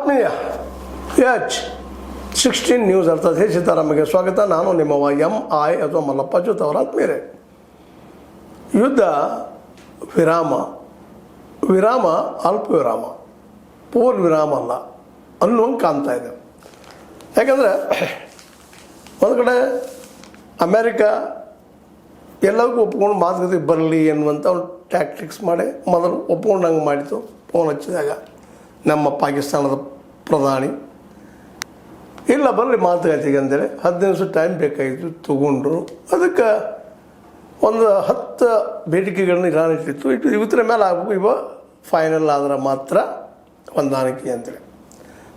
ಆತ್ಮೀಯ H16 news ಅರ್ಥಾತ್ ಹೇ ಸೀತಾರಾಮಗೆ ಸ್ವಾಗತ. ನಾನು ನಿಮ್ಮವ MI ಅಥವಾ ಮಲ್ಲಪ್ಪ ಜೋತ್ ಅವರ ಆತ್ಮೀಯರೇ. ಯುದ್ಧ ವಿರಾಮ ಅಲ್ಪ ವಿರಾಮ, ಪೂರ್ಣ ವಿರಾಮ ಅಲ್ಲ ಅನ್ನುವಂಗೆ ಕಾಣ್ತಾ ಇದೆ. ಯಾಕಂದರೆ ಒಂದು ಕಡೆ ಅಮೇರಿಕಾ ಎಲ್ಲರಿಗೂ ಒಪ್ಕೊಂಡು ಮಾತುಕತೆ ಬರಲಿ ಎನ್ನುವಂಥ ಒಂದು ಟ್ಯಾಕ್ಟಿಕ್ಸ್ ಮಾಡಿ ಮೊದಲು ಒಪ್ಕೊಂಡಂಗೆ ಮಾಡಿತು. ಫೋನ್ ಹಚ್ಚಿದಾಗ ನಮ್ಮ ಪಾಕಿಸ್ತಾನದ ಪ್ರಧಾನಿ ಇಲ್ಲ ಬರಲಿ ಮಾತುಕತೆಗೆ ಅಂತೇಳಿ 10 ದಿವಸ ಟೈಮ್ ಬೇಕಾಗಿತ್ತು, ತಗೊಂಡ್ರು. ಅದಕ್ಕೆ ಒಂದು 10 ಬೇಡಿಕೆಗಳನ್ನ ಇರಾನ್ ಇಟ್ಟಿತ್ತು. ಇವತ್ತರ ಮೇಲೆ ಆಗಬೇಕು, ಇವ ಫೈನಲ್ ಆದ್ರೆ ಮಾತ್ರ ಹೊಂದಾಣಿಕೆ ಅಂತೇಳಿ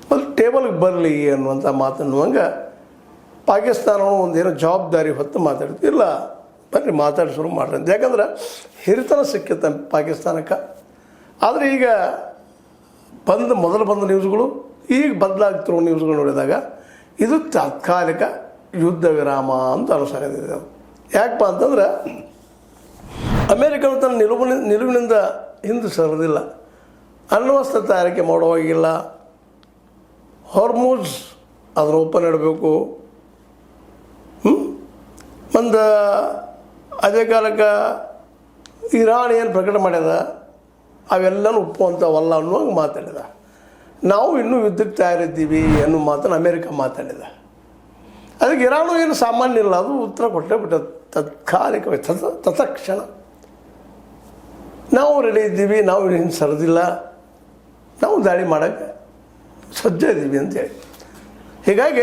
ಮೊದಲು ಟೇಬಲ್ಗೆ ಬರಲಿ ಅನ್ನುವಂಥ ಮಾತನ್ನುವಂಗೆ ಪಾಕಿಸ್ತಾನವು ಒಂದೇನೋ ಜವಾಬ್ದಾರಿ ಹೊತ್ತು ಮಾತಾಡ್ತು. ಇಲ್ಲ ಬರ್ರಿ ಮಾತಾಡಿ ಶುರು ಮಾಡ್ರಿ ಅಂತ. ಯಾಕಂದ್ರೆ ಹಿರಿತನ ಸಿಕ್ಕಿತ್ತು ಪಾಕಿಸ್ತಾನಕ್ಕೆ. ಆದರೆ ಈಗ ಮೊದಲು ಬಂದ ನ್ಯೂಸ್ಗಳು ಈಗ ಬದಲಾಗ್ತಿರೋ ನ್ಯೂಸ್ಗಳು ನೋಡಿದಾಗ ಇದು ತಾತ್ಕಾಲಿಕ ಯುದ್ಧ ವಿರಾಮ ಅಂತ ಅನಿಸಾಗದಿದೆ. ಅದು ಯಾಕಪ್ಪ ಅಂತಂದ್ರೆ ಅಮೇರಿಕನು ತನ್ನ ನಿಲುವಿನಿಂದ ಹಿಂದೆ ಸರಿದಿಲ್ಲ. ಅಣ್ವಸ್ತ್ರ ತಯಾರಿಕೆ ಮಾಡುವಾಗಿಲ್ಲ. ಹಾರ್ಮುಜ್ ಅದನ್ನು ಓಪನ್ ಇಡಬೇಕು. ಒಂದು ಅದೇ ಕಾಲಕ್ಕೆ ಇರಾನ್ ಏನು ಪ್ರಕಟ ಮಾಡ್ಯದ ಅವೆಲ್ಲನೂ ಒಪ್ಪುವಂಥವಲ್ಲ ಅನ್ನುವಂಗೆ ಮಾತಾಡಿದ. ನಾವು ಇನ್ನೂ ಯುದ್ಧಕ್ಕೆ ತಯಾರಿದ್ದೀವಿ ಅನ್ನೋ ಮಾತನ್ನು ಅಮೇರಿಕ ಮಾತಾಡಿದ. ಅದಕ್ಕೆ ಇರಾನು ಏನು ಸಾಮಾನ್ಯ ಇಲ್ಲ, ಅದು ಉತ್ತರ ಕೊಟ್ಟೇ ಬಿಟ್ಟ ತಾತ್ಕಾಲಿಕವಾಗಿ ತತ್ಕ್ಷಣ ನಾವು ರೆಡಿ ಇದ್ದೀವಿ, ನಾವು ಹಿಂದೆ ಸರಿದಿಲ್ಲ, ನಾವು ದಾಳಿ ಮಾಡೋಕ್ಕೆ ಸಜ್ಜ ಇದ್ದೀವಿ ಅಂತೇಳಿ. ಹೀಗಾಗಿ